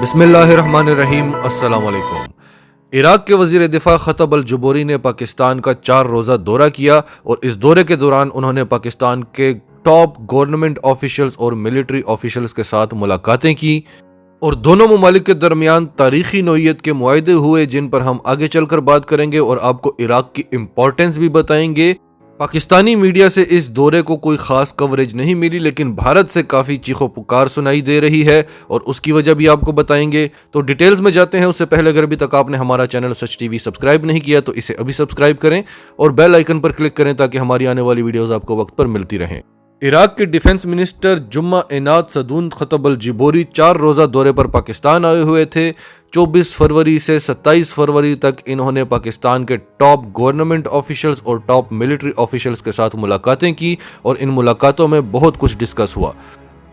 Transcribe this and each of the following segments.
बिस्मिल्लाहिर्रहमानिर्रहीम। अस्सलाम वालेकुम। इराक के वज़ीर दिफ़ा ख़तब अल-जुबैरी ने पाकिस्तान का 4 रोज़ा दौरा किया और इस दौरे के दौरान उन्होंने पाकिस्तान के टॉप गवर्नमेंट ऑफिशियल्स और मिलिट्री ऑफिशियल्स के साथ मुलाकातें की और दोनों ममालिक के दरमियान तारीख़ी नौइयत के मुआहदे हुए, जिन पर हम आगे चलकर बात करेंगे और आपको इराक की इम्पोर्टेंस भी बताएंगे। पाकिस्तानी मीडिया से इस दौरे को कोई ख़ास कवरेज नहीं मिली, लेकिन भारत से काफ़ी चीखों पुकार सुनाई दे रही है और उसकी वजह भी आपको बताएंगे। तो डिटेल्स में जाते हैं उससे पहले अगर अभी तक आपने हमारा चैनल सच टीवी सब्सक्राइब नहीं किया तो इसे अभी सब्सक्राइब करें और बेल आइकन पर क्लिक करें ताकि हमारी आने वाली वीडियोस आपको वक्त पर मिलती रहें। इराक के डिफेंस मिनिस्टर जुम्मा एनात सदून ख़तब अल-जुबैरी 4 रोज़ा दौरे पर पाकिस्तान आए हुए थे। 24 फरवरी से 27 फरवरी तक इन्होंने पाकिस्तान के टॉप गवर्नमेंट ऑफिशियल्स और टॉप मिलिट्री ऑफिशियल्स के साथ मुलाकातें की और इन मुलाकातों में बहुत कुछ डिस्कस हुआ।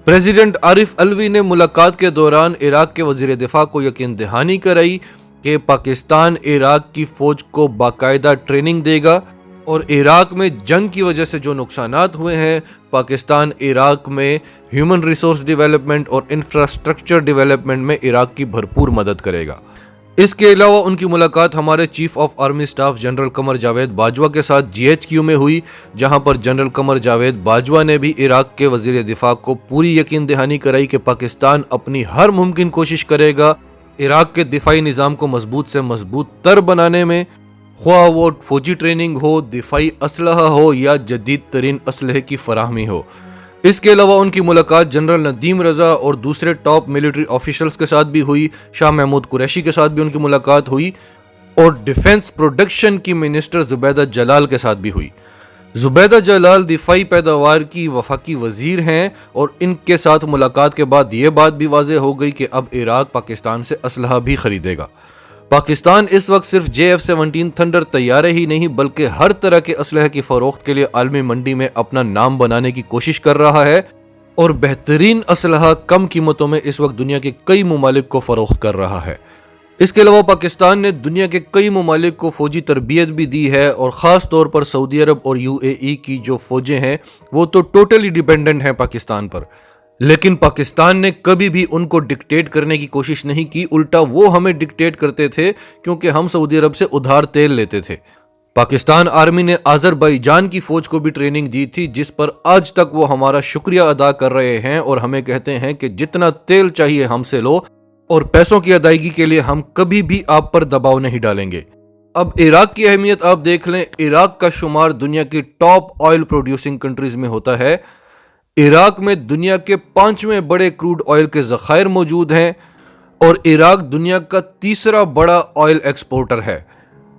प्रेसिडेंट आरिफ अलवी ने मुलाकात के दौरान इराक के वज़ीर दिफ़ा को यकीन दहानी कराई कि पाकिस्तान इराक की फ़ौज को बाकायदा ट्रेनिंग देगा और इराक में जंग की वजह से जो नुकसानात हुए हैं, पाकिस्तान इराक में ह्यूमन रिसोर्स डेवलपमेंट और इंफ्रास्ट्रक्चर डेवलपमेंट में इराक की भरपूर मदद करेगा। इसके अलावा उनकी मुलाकात हमारे chief of army staff general Qamar Javed Bajwa के साथ GHQ में हुई, जहां पर जनरल कमर जावेद बाजवा ने भी इराक के वज़ीर दिफ़ा को पूरी यकीन दहानी कराई कि पाकिस्तान अपनी हर मुमकिन कोशिश करेगा इराक के दिफाई निज़ाम को मजबूत से मजबूत तर बनाने में, ख्वाह वो फौजी ट्रेनिंग हो, दिफाई असलहा हो या जदीद तरीन असलहे की फराहमी हो। इसके अलावा उनकी मुलाकात जनरल नदीम रज़ा और दूसरे टॉप मिलिट्री ऑफिशियल्स के साथ भी हुई। शाह महमूद कुरैशी के साथ भी उनकी मुलाकात हुई और डिफेंस प्रोडक्शन की मिनिस्टर जुबैदा जलाल के साथ भी हुई। जुबैदा जलाल दिफाई पैदावार की वफाकी वजीर हैं और इनके साथ मुलाकात के बाद ये बात भी वाज़ेह हो गई कि अब इराक पाकिस्तान से असलहा भी खरीदेगा। पाकिस्तान इस वक्त सिर्फ JF-17 थंडर तैयारे ही नहीं बल्कि हर तरह के असलहे की फरोख्त के लिए आलमी मंडी में अपना नाम बनाने की कोशिश कर रहा है और बेहतरीन असलहा कम कीमतों में इस वक्त दुनिया के कई ममालिक को फरोख्त कर रहा है। इसके अलावा पाकिस्तान ने दुनिया के कई ममालिक को फौजी तरबियत भी दी है और ख़ास तौर पर सऊदी अरब और UAE की जो फ़ौजें हैं वो तो टोटली डिपेंडेंट हैं पाकिस्तान पर, लेकिन पाकिस्तान ने कभी भी उनको डिक्टेट करने की कोशिश नहीं की, उल्टा वो हमें डिक्टेट करते थे क्योंकि हम सऊदी अरब से उधार तेल लेते थे। पाकिस्तान आर्मी ने अज़रबैजान की फ़ौज को भी ट्रेनिंग दी थी, जिस पर आज तक वो हमारा शुक्रिया अदा कर रहे हैं और हमें कहते हैं कि जितना तेल चाहिए हमसे लो और पैसों की अदायगी के लिए हम कभी भी आप पर दबाव नहीं डालेंगे। अब इराक की अहमियत आप देख लें। इराक का शुमार दुनिया की टॉप ऑयल प्रोड्यूसिंग कंट्रीज में होता है। इराक में दुनिया के 5वें बड़े क्रूड ऑयल के ज़खायर मौजूद हैं और इराक दुनिया का 3रा बड़ा ऑयल एक्सपोर्टर है।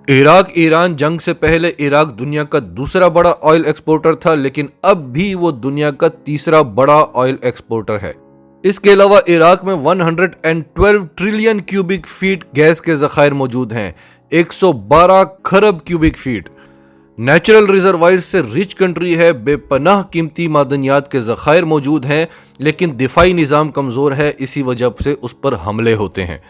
इराक ईरान जंग से पहले इराक दुनिया का 2रा बड़ा ऑयल एक्सपोर्टर था, लेकिन अब भी वो दुनिया का 3रा बड़ा ऑयल एक्सपोर्टर है। इसके अलावा इराक में 112 ट्रिलियन क्यूबिक फीट गैस के ज़खायर मौजूद हैं, 112 खरब क्यूबिक फीट। नेचुरल रिजर्वायर से रिच कंट्री है, बेपनाह कीमती मादनियात के ज़खायर मौजूद हैं, लेकिन दिफाई निज़ाम कमज़ोर है, इसी वजह से उस पर हमले होते हैं।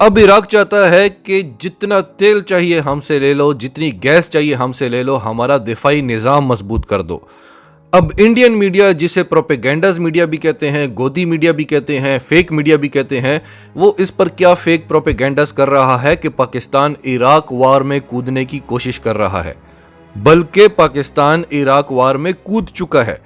अब इराक चाहता है कि जितना तेल चाहिए हमसे ले लो, जितनी गैस चाहिए हमसे ले लो, हमारा दिफाई निज़ाम मजबूत कर दो। अब इंडियन मीडिया, जिसे प्रोपेगेंडाज मीडिया भी कहते हैं, गोदी मीडिया भी कहते हैं, फेक मीडिया भी कहते हैं, वो इस पर क्या फेक प्रोपेगेंडाज कर रहा है कि पाकिस्तान इराक वार में कूदने की कोशिश कर रहा है, बल्कि पाकिस्तान इराक वार में कूद चुका है,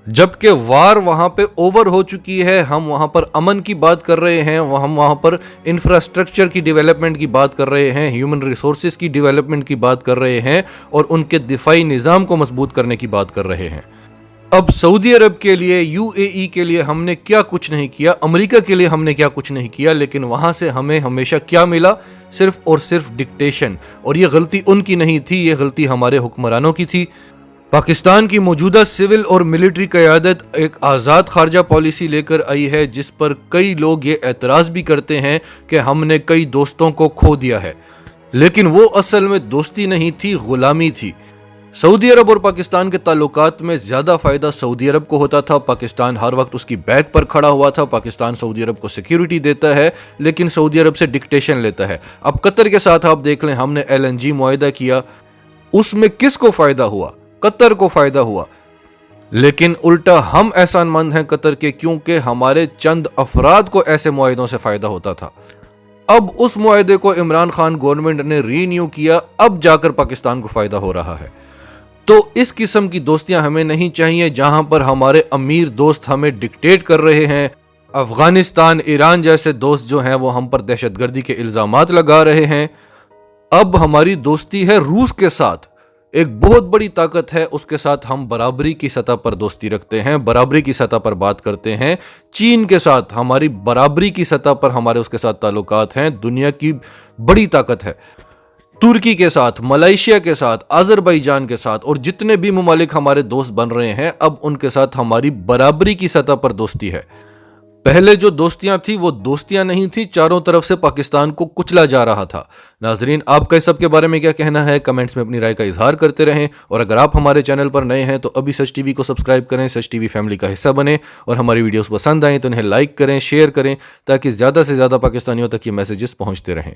जबकि वार वहाँ पे ओवर हो चुकी है। हम वहाँ पर अमन की बात कर रहे हैं, हम वहाँ पर इंफ्रास्ट्रक्चर की डेवलपमेंट की बात कर रहे हैं, ह्यूमन रिसोर्सेज की डेवलपमेंट की बात कर रहे हैं और उनके दिफाई निज़ाम को मजबूत करने की बात कर रहे हैं। अब सऊदी अरब के लिए, UAE के लिए हमने क्या कुछ नहीं किया, अमेरिका के लिए हमने क्या कुछ नहीं किया, लेकिन वहाँ से हमें हमेशा क्या मिला? सिर्फ और सिर्फ डिक्टेशन। और ये गलती उनकी नहीं थी, ये गलती हमारे हुक्मरानों की थी। पाकिस्तान की मौजूदा सिविल और मिलिट्री क़यादत एक आज़ाद खारजा पॉलिसी लेकर आई है, जिस पर कई लोग ये एतराज़ भी करते हैं कि हमने कई दोस्तों को खो दिया है, लेकिन वो असल में दोस्ती नहीं थी, ग़ुलामी थी। सऊदी अरब और पाकिस्तान के ताल्लुकात में ज़्यादा फ़ायदा सऊदी अरब को होता था। पाकिस्तान हर वक्त उसकी बैक पर खड़ा हुआ था। पाकिस्तान सऊदी अरब को सिक्योरिटी देता है, लेकिन सऊदी अरब से डिक्टेशन लेता है। अब कतर के साथ आप देख लें, हमने LNG मुआहिदा किया, उसमें किसको फ़ायदा हुआ? कतर को फ़ायदा हुआ। لیکن الٹا ہم احسان مند ہیں قطر کے، کیونکہ ہمارے چند افراد کو ایسے معاہدوں سے فائدہ ہوتا تھا۔ اب اس معاہدے کو عمران خان گورنمنٹ نے رینیو کیا، اب جا کر پاکستان کو فائدہ ہو رہا ہے۔ تو اس قسم کی دوستیاں ہمیں نہیں چاہیے جہاں پر ہمارے امیر دوست ہمیں ڈکٹیٹ کر رہے ہیں۔ افغانستان، ایران جیسے دوست جو ہیں وہ ہم پر دہشت گردی کے الزامات لگا رہے ہیں۔ اب ہماری دوستی ہے روس کے ساتھ، ایک بہت بڑی طاقت ہے، اس کے ساتھ ہم برابری کی سطح پر دوستی رکھتے ہیں، برابری کی سطح پر بات کرتے ہیں۔ چین کے ساتھ ہماری برابری کی سطح پر ہمارے اس کے ساتھ تعلقات ہیں، دنیا کی بڑی طاقت ہے۔ ترکی کے ساتھ، ملائیشیا کے ساتھ، آذربائیجان کے ساتھ اور جتنے بھی ممالک ہمارے دوست بن رہے ہیں، اب ان کے ساتھ ہماری برابری کی سطح پر دوستی ہے۔ پہلے جو دوستیاں تھیں وہ دوستیاں نہیں تھیں، چاروں طرف سے پاکستان کو کچلا جا رہا تھا۔ ناظرین، آپ کا اس سب کے بارے میں کیا کہنا ہے؟ کمنٹس میں اپنی رائے کا اظہار کرتے رہیں، اور اگر آپ ہمارے چینل پر نئے ہیں تو ابھی سچ ٹی وی کو سبسکرائب کریں، سچ ٹی وی فیملی کا حصہ بنیں، اور ہماری ویڈیوز پسند آئیں تو انہیں لائک کریں، شیئر کریں، تاکہ زیادہ سے زیادہ پاکستانیوں تک یہ میسیجز پہنچتے رہیں۔